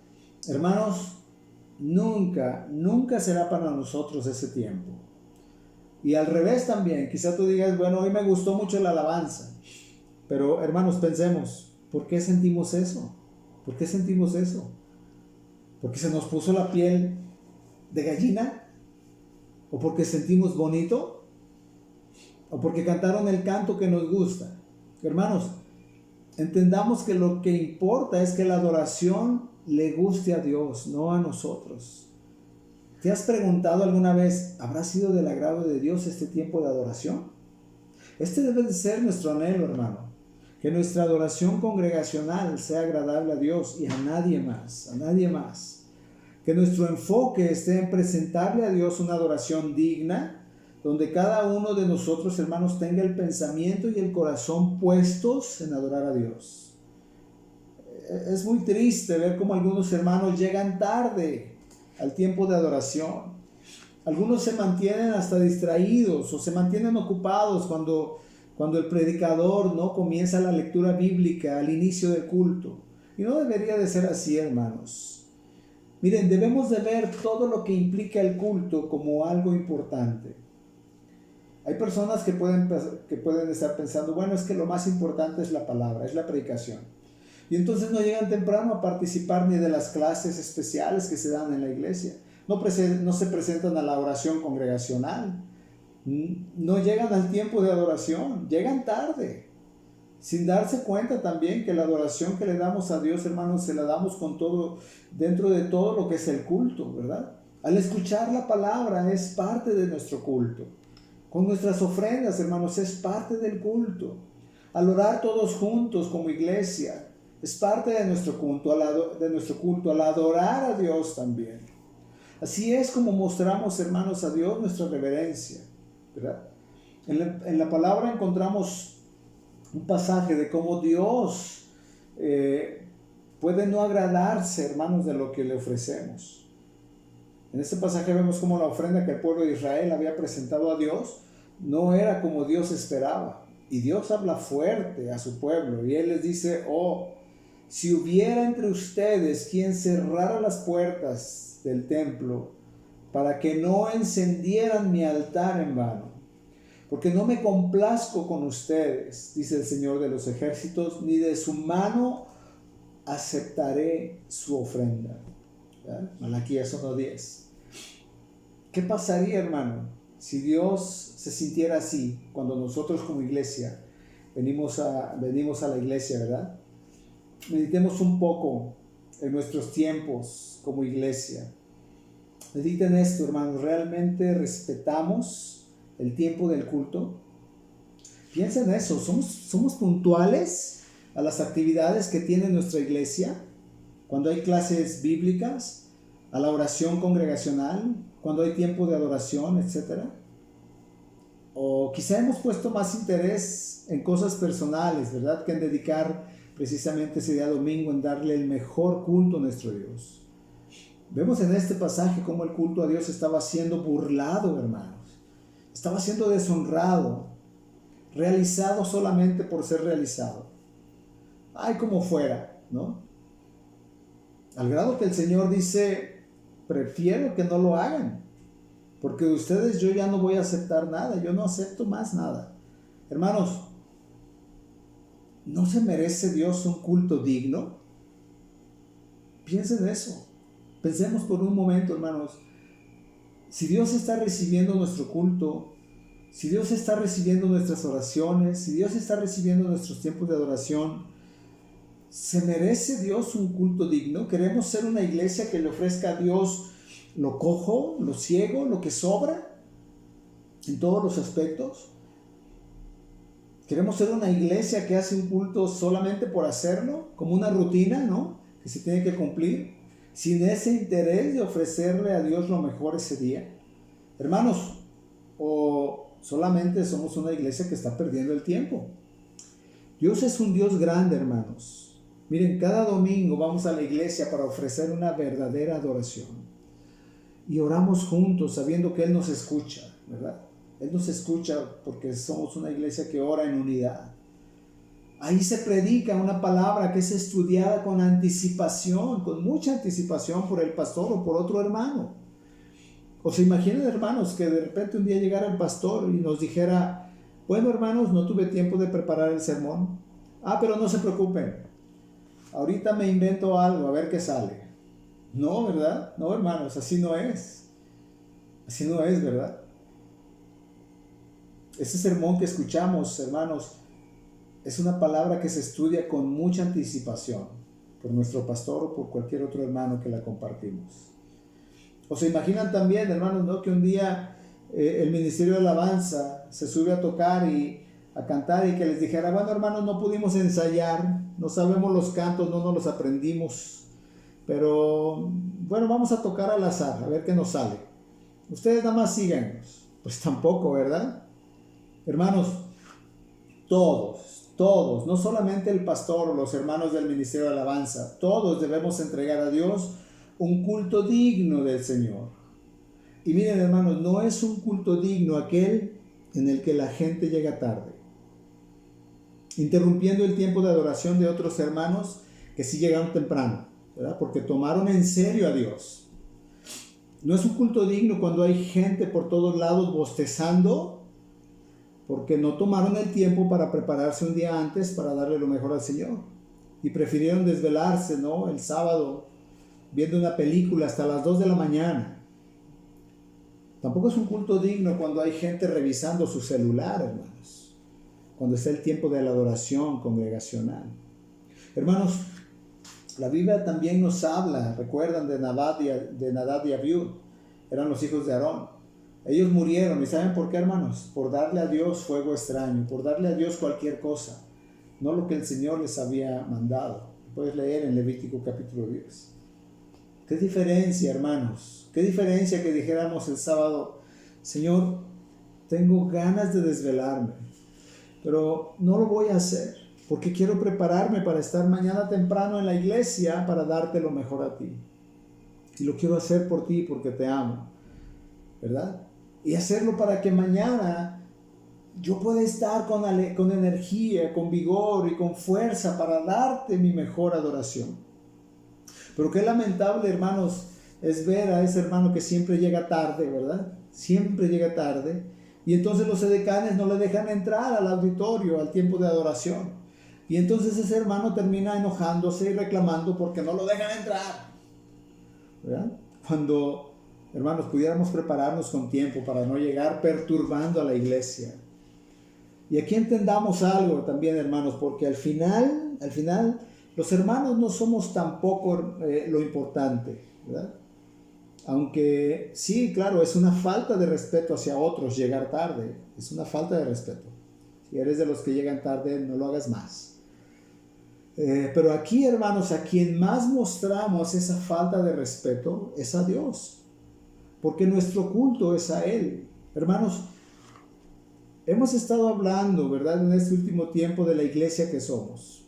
Hermanos, nunca será para nosotros ese tiempo. Y al revés también, quizá tú digas, bueno, hoy me gustó mucho la alabanza, pero hermanos, pensemos, ¿por qué sentimos eso? ¿Por qué sentimos eso? ¿Porque se nos puso la piel de gallina? ¿O porque sentimos bonito? ¿O porque cantaron el canto que nos gusta? Hermanos, entendamos que lo que importa es que la adoración le guste a Dios, no a nosotros. ¿Te has preguntado alguna vez, ¿habrá sido del agrado de Dios este tiempo de adoración? Este debe de ser nuestro anhelo, hermano. Que nuestra adoración congregacional sea agradable a Dios y a nadie más, a nadie más. Que nuestro enfoque esté en presentarle a Dios una adoración digna, donde cada uno de nosotros, hermanos, tenga el pensamiento y el corazón puestos en adorar a Dios. Es muy triste ver cómo algunos hermanos llegan tarde al tiempo de adoración. Algunos se mantienen hasta distraídos o se mantienen ocupados cuando el predicador no comienza la lectura bíblica al inicio del culto. Y no debería de ser así, hermanos. Miren, debemos de ver todo lo que implica el culto como algo importante. Hay personas que pueden estar pensando, bueno, es que lo más importante es la palabra, es la predicación. Y entonces no llegan temprano a participar ni de las clases especiales que se dan en la iglesia. No se presentan a la oración congregacional. No llegan al tiempo de adoración, llegan tarde. Sin darse cuenta también que la adoración que le damos a Dios, hermanos, se la damos con todo, dentro de todo lo que es el culto, ¿verdad? Al escuchar la palabra es parte de nuestro culto. Con nuestras ofrendas, hermanos, es parte del culto. Al orar todos juntos como iglesia, es parte de nuestro culto, al adorar a Dios también. Así es como mostramos, hermanos, a Dios nuestra reverencia, ¿verdad? En la palabra encontramos un pasaje de cómo Dios puede no agradarse, hermanos, de lo que le ofrecemos. En este pasaje vemos cómo la ofrenda que el pueblo de Israel había presentado a Dios no era como Dios esperaba. Y Dios habla fuerte a su pueblo y Él les dice, si hubiera entre ustedes quien cerrara las puertas del templo para que no encendieran mi altar en vano, porque no me complazco con ustedes, dice el Señor de los ejércitos, ni de su mano aceptaré su ofrenda. ¿Verdad? Malaquías 1:10. ¿Qué pasaría, hermano, si Dios se sintiera así cuando nosotros como iglesia venimos a la iglesia, ¿verdad? Meditemos un poco en nuestros tiempos como iglesia. Mediten esto, hermanos, ¿realmente respetamos el tiempo del culto? Piensen en eso, ¿somos puntuales a las actividades que tiene nuestra iglesia? Cuando hay clases bíblicas, a la oración congregacional, cuando hay tiempo de adoración, etc. O quizá hemos puesto más interés en cosas personales, ¿verdad? Que en dedicar precisamente ese día domingo en darle el mejor culto a nuestro Dios. Vemos en este pasaje cómo el culto a Dios estaba siendo burlado, hermanos. Estaba siendo deshonrado, realizado solamente por ser realizado. Ay, como fuera, ¿no? Al grado que el Señor dice, prefiero que no lo hagan, porque de ustedes yo ya no voy a aceptar nada, yo no acepto más nada. Hermanos, ¿no se merece Dios un culto digno? Piensen en eso. Pensemos por un momento, hermanos. Si Dios está recibiendo nuestro culto, si Dios está recibiendo nuestras oraciones, si Dios está recibiendo nuestros tiempos de adoración, ¿se merece Dios un culto digno? ¿Queremos ser una iglesia que le ofrezca a Dios lo cojo, lo ciego, lo que sobra en todos los aspectos? ¿Queremos ser una iglesia que hace un culto solamente por hacerlo, como una rutina, ¿no? Que se tiene que cumplir, sin ese interés de ofrecerle a Dios lo mejor ese día? Hermanos, o solamente somos una iglesia que está perdiendo el tiempo. Dios es un Dios grande, hermanos. Miren, cada domingo vamos a la iglesia para ofrecer una verdadera adoración. Y oramos juntos sabiendo que Él nos escucha, ¿verdad? Él nos escucha porque somos una iglesia que ora en unidad. Ahí se predica una palabra que es estudiada con anticipación, con mucha anticipación por el pastor o por otro hermano. O se imaginan, hermanos, que de repente un día llegara el pastor y nos dijera: bueno, hermanos, no tuve tiempo de preparar el sermón. Pero no se preocupen, ahorita me invento algo, a ver qué sale. No, ¿verdad? No, hermanos, así no es. Así no es, ¿verdad? Ese sermón que escuchamos, hermanos, es una palabra que se estudia con mucha anticipación por nuestro pastor o por cualquier otro hermano que la compartimos. O se imaginan también, hermanos, ¿no?, que un día el ministerio de alabanza se sube a tocar y a cantar y que les dijera: bueno, hermanos, no pudimos ensayar, no sabemos los cantos, no nos los aprendimos, pero bueno, vamos a tocar al azar, a ver qué nos sale. Ustedes nada más síganos. Pues tampoco, ¿verdad? Hermanos, todos, no solamente el pastor o los hermanos del ministerio de alabanza, todos debemos entregar a Dios un culto digno del Señor. Y miren, hermanos, no es un culto digno aquel en el que la gente llega tarde, interrumpiendo el tiempo de adoración de otros hermanos que sí llegaron temprano, ¿verdad?, porque tomaron en serio a Dios. No es un culto digno cuando hay gente por todos lados bostezando porque no tomaron el tiempo para prepararse un día antes para darle lo mejor al Señor y prefirieron desvelarse, ¿no?, el sábado viendo una película hasta las 2 de la mañana. Tampoco es un culto digno cuando hay gente revisando su celular, hermanos, cuando está el tiempo de la adoración congregacional. Hermanos, la Biblia también nos habla, recuerdan de Nadab y Abiú, eran los hijos de Aarón. Ellos murieron, ¿y saben por qué, hermanos? Por darle a Dios fuego extraño, por darle a Dios cualquier cosa, no lo que el Señor les había mandado. Puedes leer en Levítico capítulo 10. ¿Qué diferencia, hermanos? ¿Qué diferencia que dijéramos el sábado: Señor, tengo ganas de desvelarme, pero no lo voy a hacer porque quiero prepararme para estar mañana temprano en la iglesia para darte lo mejor a ti? Y lo quiero hacer por ti porque te amo, ¿verdad? Y hacerlo para que mañana yo pueda estar con energía, con vigor y con fuerza para darte mi mejor adoración. Pero qué lamentable, hermanos, es ver a ese hermano que siempre llega tarde, ¿verdad? Siempre llega tarde. Y entonces los edecanes no le dejan entrar al auditorio, al tiempo de adoración. Y entonces ese hermano termina enojándose y reclamando porque no lo dejan entrar, ¿verdad? Cuando, hermanos, pudiéramos prepararnos con tiempo para no llegar perturbando a la iglesia. Y aquí entendamos algo también, hermanos, porque al final, los hermanos no somos tampoco lo importante, ¿verdad? Aunque sí, claro, es una falta de respeto hacia otros llegar tarde, es una falta de respeto. Si eres de los que llegan tarde, no lo hagas más. Pero aquí, hermanos, a quien más mostramos esa falta de respeto es a Dios, porque nuestro culto es a Él. Hermanos, hemos estado hablando, ¿verdad?, en este último tiempo de la iglesia que somos.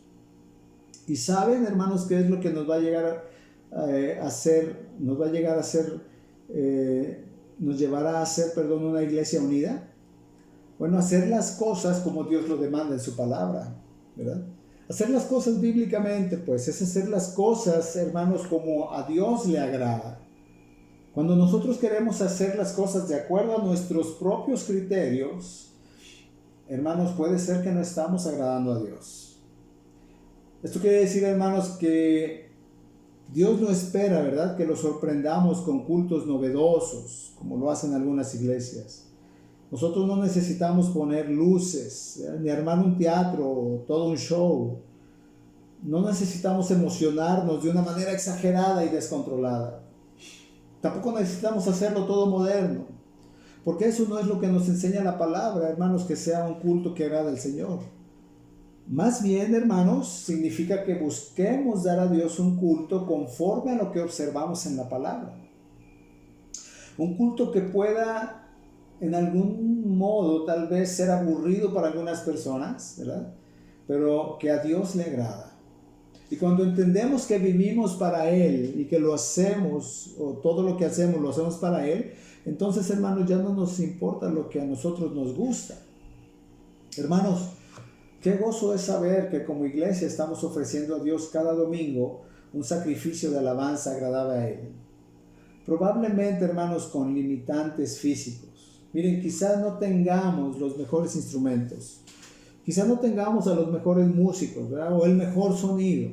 Y saben, hermanos, qué es lo que nos va a llegar a hacer, nos llevará a ser, una iglesia unida. Bueno, hacer las cosas como Dios lo demanda en su palabra, ¿verdad? Hacer las cosas bíblicamente, pues, es hacer las cosas, hermanos, como a Dios le agrada. Cuando nosotros queremos hacer las cosas de acuerdo a nuestros propios criterios, hermanos, puede ser que no estamos agradando a Dios. Esto quiere decir, hermanos, que Dios no espera, ¿verdad?, que lo sorprendamos con cultos novedosos, como lo hacen algunas iglesias. Nosotros no necesitamos poner luces, ni armar un teatro o todo un show. No necesitamos emocionarnos de una manera exagerada y descontrolada. Tampoco necesitamos hacerlo todo moderno, porque eso no es lo que nos enseña la palabra, hermanos, que sea un culto que agrada al Señor. Más bien, hermanos, significa que busquemos dar a Dios un culto conforme a lo que observamos en la palabra. Un culto que pueda, en algún modo, tal vez ser aburrido para algunas personas, ¿verdad?, pero que a Dios le agrada. Y cuando entendemos que vivimos para Él y que lo hacemos, o todo lo que hacemos lo hacemos para Él, entonces, hermanos, ya no nos importa lo que a nosotros nos gusta. Hermanos, qué gozo es saber que como iglesia estamos ofreciendo a Dios cada domingo un sacrificio de alabanza agradable a Él. Probablemente, hermanos, con limitantes físicos. Miren, quizás no tengamos los mejores instrumentos. Quizás no tengamos a los mejores músicos, ¿verdad? O el mejor sonido.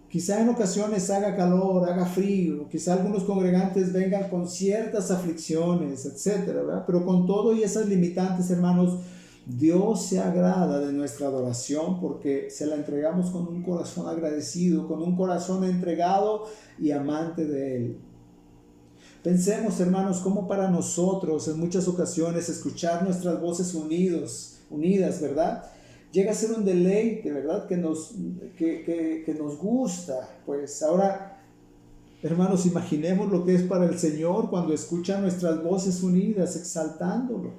Quizá en ocasiones haga calor, haga frío, quizá algunos congregantes vengan con ciertas aflicciones, etcétera, ¿verdad? Pero con todo y esas limitantes, hermanos, Dios se agrada de nuestra adoración porque se la entregamos con un corazón agradecido, con un corazón entregado y amante de Él. Pensemos, hermanos, cómo para nosotros en muchas ocasiones escuchar nuestras voces unidas, ¿verdad? Llega a ser un deleite, ¿verdad? Que nos gusta. Pues ahora, hermanos, imaginemos lo que es para el Señor cuando escucha nuestras voces unidas, exaltándolo.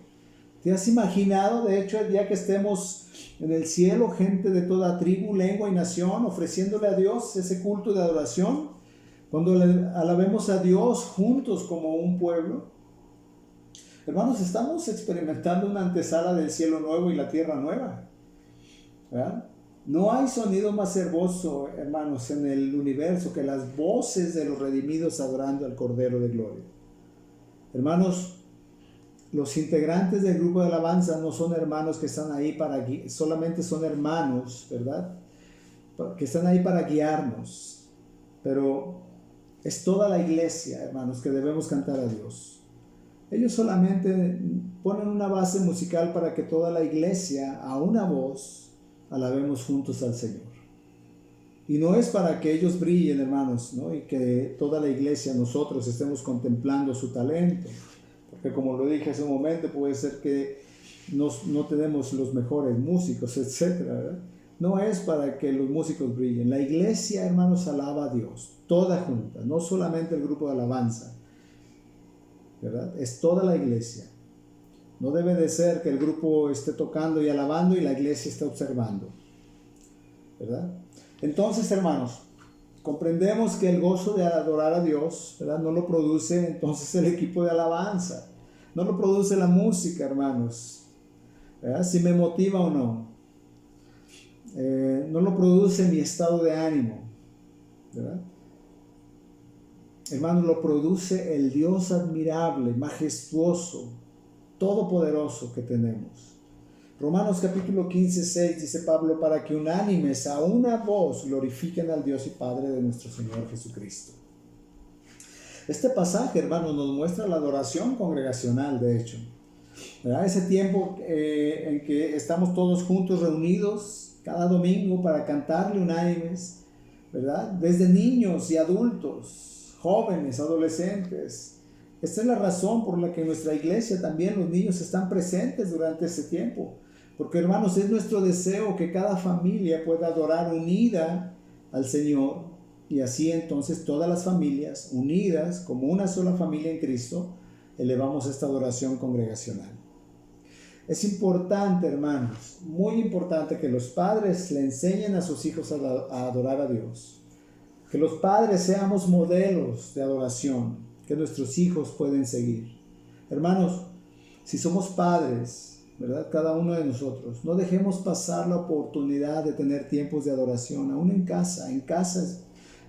¿Te has imaginado, de hecho, el día que estemos en el cielo, gente de toda tribu, lengua y nación, ofreciéndole a Dios ese culto de adoración? Cuando alabemos a Dios juntos como un pueblo. Hermanos, estamos experimentando una antesala del cielo nuevo y la tierra nueva. ¿Verdad? No hay sonido más hermoso, hermanos, en el universo que las voces de los redimidos adorando al Cordero de Gloria. Hermanos, los integrantes del grupo de alabanza no son hermanos que están ahí solamente son hermanos, ¿verdad? Que están ahí para guiarnos. Pero es toda la iglesia, hermanos, que debemos cantar a Dios. Ellos solamente ponen una base musical para que toda la iglesia, a una voz, alabemos juntos al Señor. Y no es para que ellos brillen, hermanos, ¿no? Y que toda la iglesia, nosotros, estemos contemplando su talento. Porque como lo dije hace un momento, puede ser que no tenemos los mejores músicos, etcétera, ¿verdad? No es para que los músicos brillen. La iglesia, hermanos, alaba a Dios, toda junta, no solamente el grupo de alabanza, ¿verdad? Es toda la iglesia. No debe de ser que el grupo esté tocando y alabando y la iglesia esté observando, ¿verdad? Entonces, hermanos, comprendemos que el gozo de adorar a Dios, ¿verdad? No lo produce entonces el equipo de alabanza, no lo produce la música, hermanos, ¿verdad? Si me motiva o no, no lo produce mi estado de ánimo, ¿verdad? Hermanos, lo produce el Dios admirable, majestuoso, todopoderoso que tenemos. Romanos capítulo 15, 6 dice Pablo, para que unánimes a una voz glorifiquen al Dios y Padre de nuestro Señor Jesucristo. Este pasaje, hermanos, nos muestra la adoración congregacional, de hecho, ¿verdad? Ese tiempo en que estamos todos juntos reunidos cada domingo para cantarle unánimes, ¿verdad? Desde niños y adultos, jóvenes, adolescentes. Esta es la razón por la que en nuestra iglesia también los niños están presentes durante ese tiempo. Porque, hermanos, es nuestro deseo que cada familia pueda adorar unida al Señor. Y así entonces todas las familias unidas como una sola familia en Cristo, elevamos esta adoración congregacional. Es importante, hermanos, muy importante que los padres le enseñen a sus hijos a adorar a Dios. Que los padres seamos modelos de adoración que nuestros hijos pueden seguir. Hermanos, si somos padres, ¿verdad? Cada uno de nosotros, no dejemos pasar la oportunidad de tener tiempos de adoración, aún en casa. En casa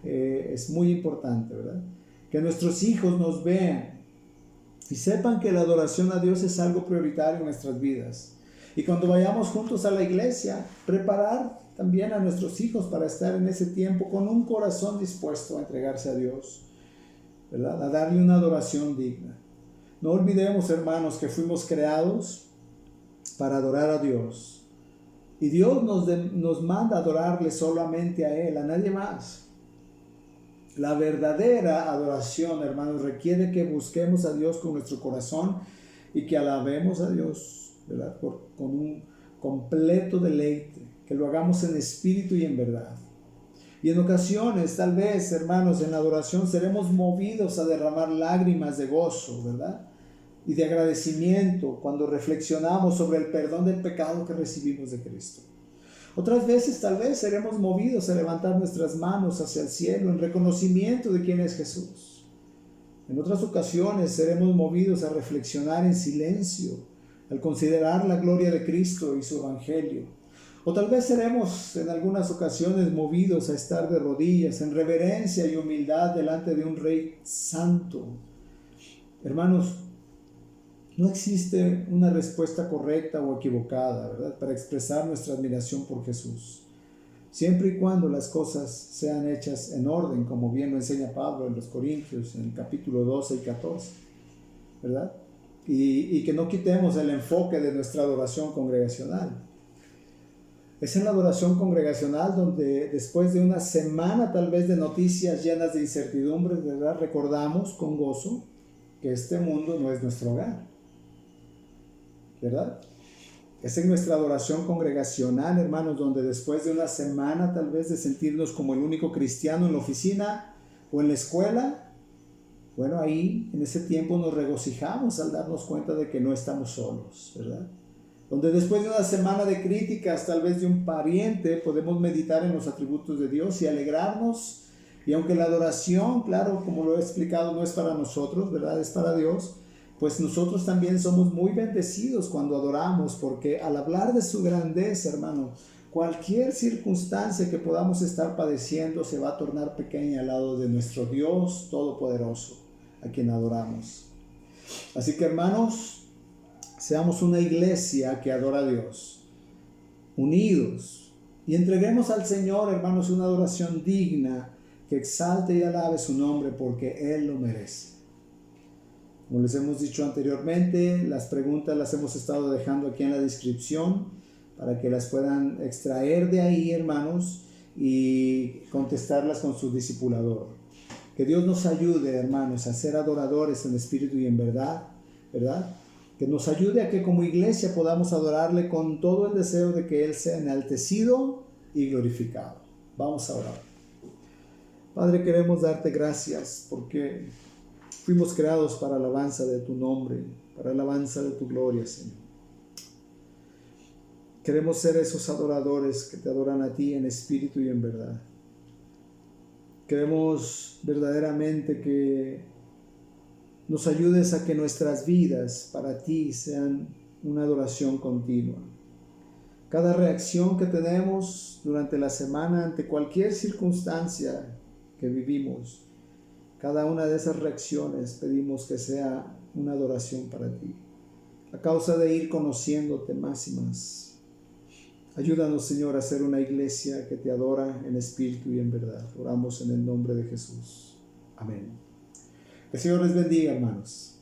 es muy importante, ¿verdad? Que nuestros hijos nos vean y sepan que la adoración a Dios es algo prioritario en nuestras vidas. Y cuando vayamos juntos a la iglesia, preparar también a nuestros hijos para estar en ese tiempo con un corazón dispuesto a entregarse a Dios, ¿verdad? A darle una adoración digna. No olvidemos, hermanos, que fuimos creados para adorar a Dios. Y Dios nos manda a adorarle solamente a Él, a nadie más. La verdadera adoración, hermanos, requiere que busquemos a Dios con nuestro corazón y que alabemos a Dios, ¿verdad? Con un completo deleite, que lo hagamos en espíritu y en verdad. Y en ocasiones, tal vez, hermanos, en la adoración seremos movidos a derramar lágrimas de gozo, ¿verdad? Y de agradecimiento cuando reflexionamos sobre el perdón del pecado que recibimos de Cristo. Otras veces, tal vez, seremos movidos a levantar nuestras manos hacia el cielo en reconocimiento de quién es Jesús. En otras ocasiones seremos movidos a reflexionar en silencio, al considerar la gloria de Cristo y su Evangelio. O tal vez seremos en algunas ocasiones movidos a estar de rodillas en reverencia y humildad delante de un Rey Santo. Hermanos, no existe una respuesta correcta o equivocada, ¿verdad?, para expresar nuestra admiración por Jesús. Siempre y cuando las cosas sean hechas en orden, como bien lo enseña Pablo en los Corintios, en el capítulo 12 y 14, ¿verdad? Y que no quitemos el enfoque de nuestra adoración congregacional. Es en la adoración congregacional donde después de una semana tal vez de noticias llenas de incertidumbres, ¿verdad?, recordamos con gozo que este mundo no es nuestro hogar, ¿verdad? Es en nuestra adoración congregacional, hermanos, donde después de una semana tal vez de sentirnos como el único cristiano en la oficina o en la escuela, bueno, ahí en ese tiempo nos regocijamos al darnos cuenta de que no estamos solos, ¿verdad? Donde después de una semana de críticas, tal vez de un pariente, podemos meditar en los atributos de Dios y alegrarnos. Y aunque la adoración, claro, como lo he explicado, no es para nosotros, ¿verdad?, es para Dios, pues nosotros también somos muy bendecidos cuando adoramos, porque al hablar de su grandeza, hermano, cualquier circunstancia que podamos estar padeciendo se va a tornar pequeña al lado de nuestro Dios Todopoderoso, a quien adoramos. Así que, hermanos, seamos una iglesia que adora a Dios, unidos, y entreguemos al Señor, hermanos, una adoración digna que exalte y alabe su nombre, porque Él lo merece. Como les hemos dicho anteriormente, las preguntas las hemos estado dejando aquí en la descripción para que las puedan extraer de ahí, hermanos, y contestarlas con su discipulador. Que Dios nos ayude, hermanos, a ser adoradores en espíritu y en verdad, ¿verdad? Que nos ayude a que como iglesia podamos adorarle con todo el deseo de que Él sea enaltecido y glorificado. Vamos a orar. Padre, queremos darte gracias porque fuimos creados para alabanza de tu nombre, para alabanza de tu gloria, Señor. Queremos ser esos adoradores que te adoran a ti en espíritu y en verdad. Queremos verdaderamente que nos ayudes a que nuestras vidas para ti sean una adoración continua. Cada reacción que tenemos durante la semana ante cualquier circunstancia que vivimos, cada una de esas reacciones pedimos que sea una adoración para ti, a causa de ir conociéndote más y más. Ayúdanos, Señor, a ser una iglesia que te adora en espíritu y en verdad. Oramos en el nombre de Jesús. Amén. Que el Señor les bendiga, hermanos.